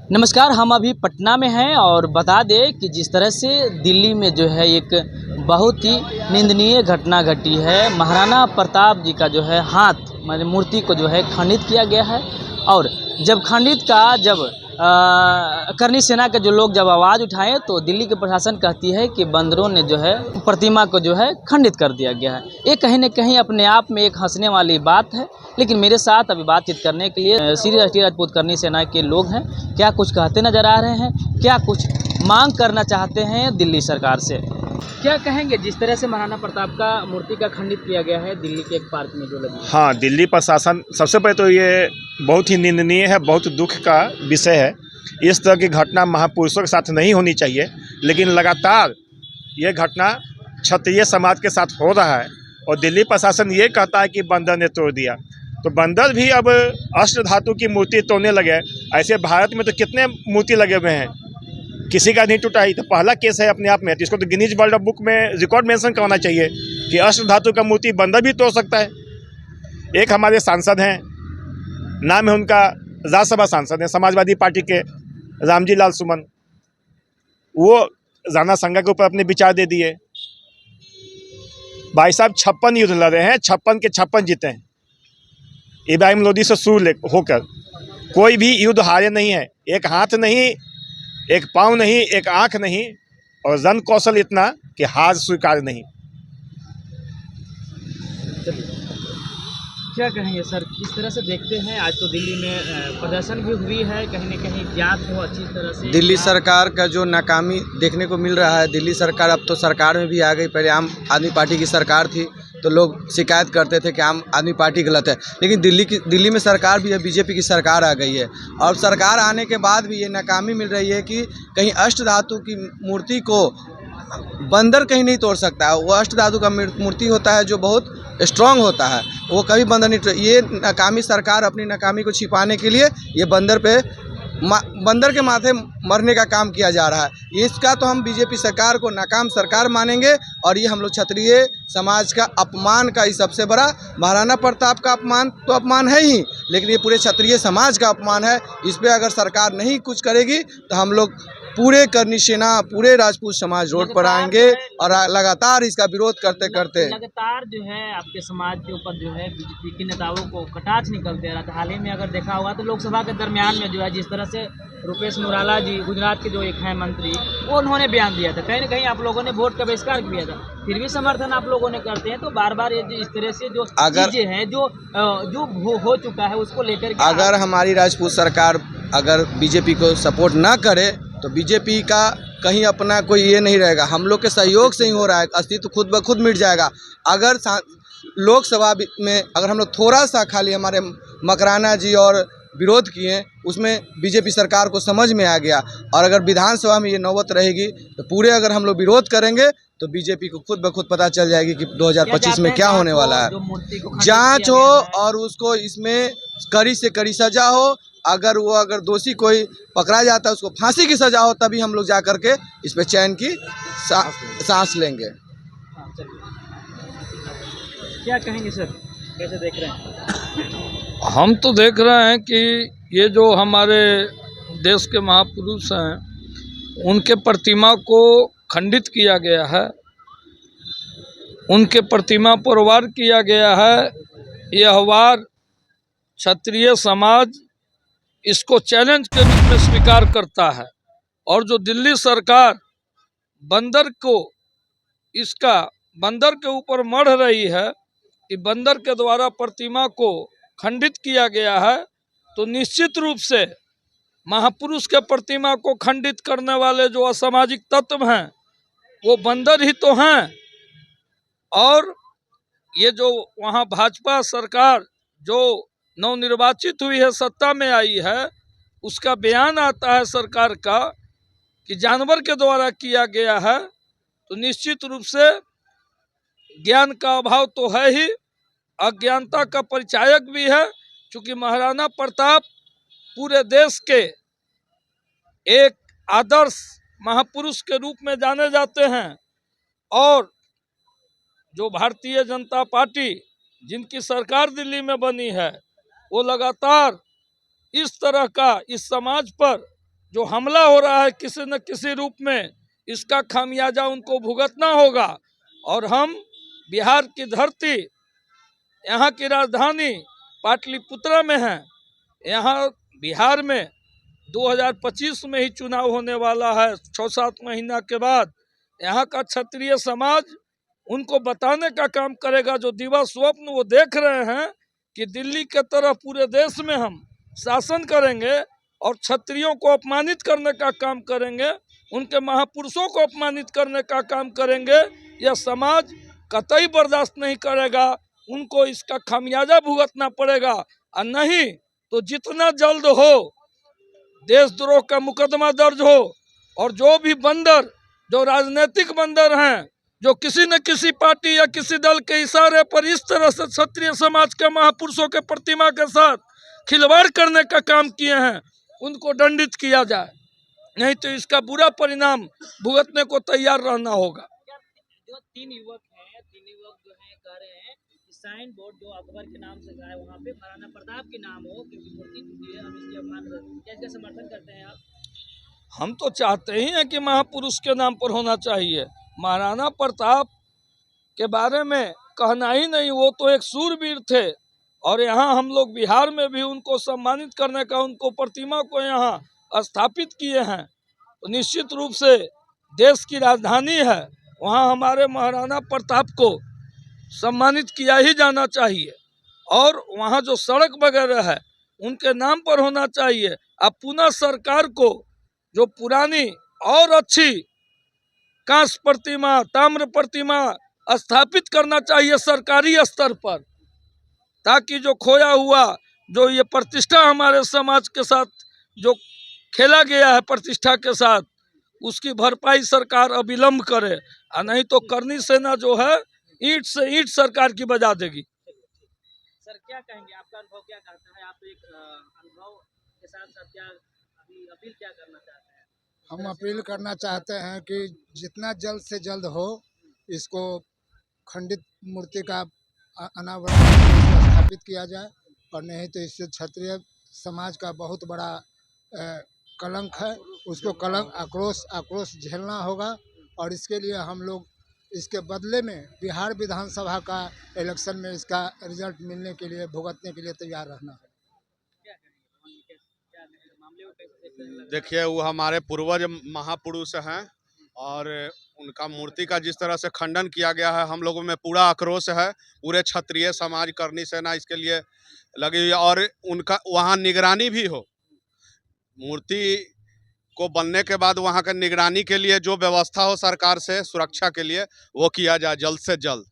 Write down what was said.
नमस्कार। हम अभी पटना में हैं और बता दें कि जिस तरह से दिल्ली में जो है एक बहुत ही निंदनीय घटना घटी है। महाराणा प्रताप जी का जो है हाथ माने मूर्ति को जो है खंडित किया गया है। और जब खंडित का करनी सेना के जो लोग जब आवाज़ उठाए तो दिल्ली के प्रशासन कहती है कि बंदरों ने जो है प्रतिमा को जो है खंडित कर दिया गया है। ये कहीं न कहीं अपने आप में एक हंसने वाली बात है। लेकिन मेरे साथ अभी बातचीत करने के लिए श्री राष्ट्रीय राजपूत करनी सेना के लोग हैं। क्या कुछ कहते नजर आ रहे हैं, क्या कुछ मांग करना चाहते हैं दिल्ली सरकार से, क्या कहेंगे जिस तरह से महाराणा प्रताप का मूर्ति का खंडित किया गया है दिल्ली के एक पार्क में जो लगी। हाँ, दिल्ली प्रशासन सबसे पहले तो ये बहुत ही निंदनीय है, बहुत दुख का विषय है। इस तरह की घटना महापुरुषों के साथ नहीं होनी चाहिए, लेकिन लगातार ये घटना क्षत्रिय समाज के साथ हो रहा है। और दिल्ली प्रशासन ये कहता है कि बंदर ने तोड़ दिया, तो बंदर भी अब अष्ट धातु की मूर्ति तोड़ने लगे। ऐसे भारत में तो कितने मूर्ति लगे हुए हैं, किसी का नहीं टूटा। ही तो पहला केस है अपने आप में, जिसको तो गिनीज वर्ल्ड बुक में रिकॉर्ड मेंशन करवाना चाहिए कि अष्ट धातु का मूर्ति बंदर भी तोड़ सकता है। एक हमारे सांसद हैं, नाम है उनका, राज्यसभा सांसद हैं समाजवादी पार्टी के रामजी लाल सुमन। वो राणा संगा के ऊपर अपने विचार दे दिए। भाई साहब 56 युद्ध लड़े हैं, 56 के 56 जीते हैं। इब्राहिम लोदी से शुरू होकर कोई भी युद्ध हारे नहीं है। एक हाथ नहीं, एक पाँव नहीं, एक आंख नहीं, और रण कौशल इतना कि हार स्वीकार नहीं। क्या कहेंगे सर, किस तरह से देखते हैं आज तो दिल्ली में प्रदर्शन भी हुई है, कहीं न कहीं जांच हो अच्छी तरह से। दिल्ली सरकार का जो नाकामी देखने को मिल रहा है, दिल्ली सरकार अब तो सरकार में भी आ गई। पहले आम आदमी पार्टी की सरकार थी तो लोग शिकायत करते थे कि आम आदमी पार्टी गलत है, लेकिन दिल्ली में सरकार भी है, बीजेपी की सरकार आ गई है। और सरकार आने के बाद भी ये नाकामी मिल रही है कि कहीं अष्ट धातु की मूर्ति को बंदर कहीं नहीं तोड़ सकता है। वो अष्ट धातु का मूर्ति होता है जो बहुत स्ट्रांग होता है, वो कभी बंदर नहीं। ये नाकामी सरकार अपनी नाकामी को छिपाने के लिए ये बंदर के माथे मरने का काम किया जा रहा है। इसका तो हम बीजेपी सरकार को नाकाम सरकार मानेंगे। और ये हम लोग क्षत्रिय समाज का अपमान का ही सबसे बड़ा, महाराणा प्रताप का अपमान तो अपमान है ही, लेकिन ये पूरे क्षत्रिय समाज का अपमान है। इस पर अगर सरकार नहीं कुछ करेगी तो हम लोग पूरे करनी सेना, पूरे राजपूत समाज रोड पर आएंगे और लगातार इसका विरोध करते करते लगातार जो है आपके समाज के ऊपर जो है बीजेपी के नेताओं को कटाक्ष निकलते रहा था। हाल ही में अगर देखा होगा तो लोकसभा के दरमियान में जो है जिस तरह से रुपेश मुराला जी, गुजरात के जो एक हैं मंत्री, वो उन्होंने बयान दिया था, कहीं ना कहीं आप लोगों ने वोट का बहिष्कार किया था, फिर भी समर्थन आप लोगों ने करते हैं। तो बार बार ये इस तरह से जो चीजें हैं जो हो चुका है उसको लेकर अगर हमारी राजपूत सरकार अगर बीजेपी को सपोर्ट ना करे तो बीजेपी का कहीं अपना कोई ये नहीं रहेगा। हम लोग के सहयोग से ही हो रहा है, अस्तित्व खुद ब खुद मिट जाएगा। अगर लोकसभा में अगर हम लोग थोड़ा सा खाली हमारे मकराना जी और विरोध किए, उसमें बीजेपी सरकार को समझ में आ गया। और अगर विधानसभा में ये नौबत रहेगी तो पूरे अगर हम लोग विरोध करेंगे तो बीजेपी को खुद ब खुद पता चल जाएगी कि 2025 में क्या होने वाला है। जांच हो और उसको इसमें कड़ी से कड़ी सजा हो। अगर दोषी कोई पकड़ा जाता है उसको फांसी की सजा हो, तभी हम लोग जा कर के इस पे चैन की सांस लेंगे। क्या कहेंगे सर, कैसे देख रहे हैं? हम तो देख रहे हैं कि ये जो हमारे देश के महापुरुष हैं उनके प्रतिमा को खंडित किया गया है, उनके प्रतिमा पर वार किया गया है। यह वार क्षत्रिय समाज इसको चैलेंज के रूप में स्वीकार करता है। और जो दिल्ली सरकार बंदर के ऊपर मढ़ रही है कि बंदर के द्वारा प्रतिमा को खंडित किया गया है, तो निश्चित रूप से महापुरुष के प्रतिमा को खंडित करने वाले जो असामाजिक तत्व हैं वो बंदर ही तो हैं। और ये जो वहाँ भाजपा सरकार जो नवनिर्वाचित हुई है, सत्ता में आई है, उसका बयान आता है सरकार का कि जानवर के द्वारा किया गया है, तो निश्चित रूप से ज्ञान का अभाव तो है ही, अज्ञानता का परिचायक भी है। क्योंकि महाराणा प्रताप पूरे देश के एक आदर्श महापुरुष के रूप में जाने जाते हैं। और जो भारतीय जनता पार्टी जिनकी सरकार दिल्ली में बनी है, वो लगातार इस तरह का इस समाज पर जो हमला हो रहा है किसी न किसी रूप में, इसका खामियाजा उनको भुगतना होगा। और हम बिहार की धरती, यहाँ की राजधानी पाटलिपुत्रा में है। यहाँ बिहार में 2025 में ही चुनाव होने वाला है, 6-7 महीना के बाद। यहाँ का क्षत्रिय समाज उनको बताने का काम करेगा, जो दिवा स्वप्न वो देख रहे हैं कि दिल्ली के तरह पूरे देश में हम शासन करेंगे और क्षत्रियों को अपमानित करने का काम करेंगे, उनके महापुरुषों को अपमानित करने का काम करेंगे। यह समाज कतई बर्दाश्त नहीं करेगा, उनको इसका खामियाजा भुगतना पड़ेगा। और नहीं तो जितना जल्द हो देशद्रोह का मुकदमा दर्ज हो, और जो भी बंदर, जो राजनीतिक बंदर हैं, जो किसी न किसी पार्टी या किसी दल के इशारे पर इस तरह से क्षत्रिय समाज के महापुरुषों के प्रतिमा के साथ खिलवाड़ करने का काम किए हैं, उनको दंडित किया जाए, नहीं तो इसका बुरा परिणाम भुगतने को तैयार रहना होगा। जो तीन युवक जो हैं कह रहे हैं कि साइन बोर्ड जो अकबर के नाम से है वहाँ पे महाराणा प्रताप के नाम हो, क्योंकि मूर्ति टूटी है, हम इसके अपमान क्या इसका समर्थन करते हैं आप? हम तो चाहते ही हैं कि महापुरुष के नाम पर होना चाहिए। महाराणा प्रताप के बारे में कहना ही नहीं, वो तो एक सूरवीर थे, और यहाँ हम लोग बिहार में भी उनको सम्मानित करने का, उनको प्रतिमा को यहाँ स्थापित किए हैं। तो निश्चित रूप से देश की राजधानी है, वहाँ हमारे महाराणा प्रताप को सम्मानित किया ही जाना चाहिए, और वहाँ जो सड़क वगैरह है उनके नाम पर होना चाहिए। अब पुनः सरकार को जो पुरानी और अच्छी कांस्य प्रतिमा, ताम्र प्रतिमा स्थापित करना चाहिए सरकारी स्तर पर, ताकि जो खोया हुआ, जो ये प्रतिष्ठा हमारे समाज के साथ जो खेला गया है प्रतिष्ठा के साथ, उसकी भरपाई सरकार अविलंब करे। और नहीं तो करनी सेना जो है ईंट से ईंट सरकार की बजा देगी। सर क्या कहेंगे, आपका अनुभव क्या कहता है? आप एक अनुभव के साथ साथ क्या अभी अपील क्या करना चाहते हैं? हम अपील करना चाहते हैं कि जितना जल्द से जल्द हो इसको खंडित मूर्ति का अनावरण स्थापित किया जाए, और नहीं तो इससे क्षत्रिय समाज का बहुत बड़ा कलंक है, उसको कलंक आक्रोश झेलना होगा। और इसके लिए हम लोग इसके बदले में बिहार विधानसभा का इलेक्शन में इसका रिजल्ट मिलने के लिए, भुगतने के लिए तैयार रहना है। देखिए, वो हमारे पूर्वज महापुरुष हैं, और उनका मूर्ति का जिस तरह से खंडन किया गया है, हम लोगों में पूरा आक्रोश है। पूरे क्षत्रिय समाज, करनी सेना इसके लिए लगी हुई है, और उनका वहाँ निगरानी भी हो। मूर्ति को बनने के बाद वहाँ का निगरानी के लिए जो व्यवस्था हो सरकार से सुरक्षा के लिए, वो किया जाए जल्द से जल्द।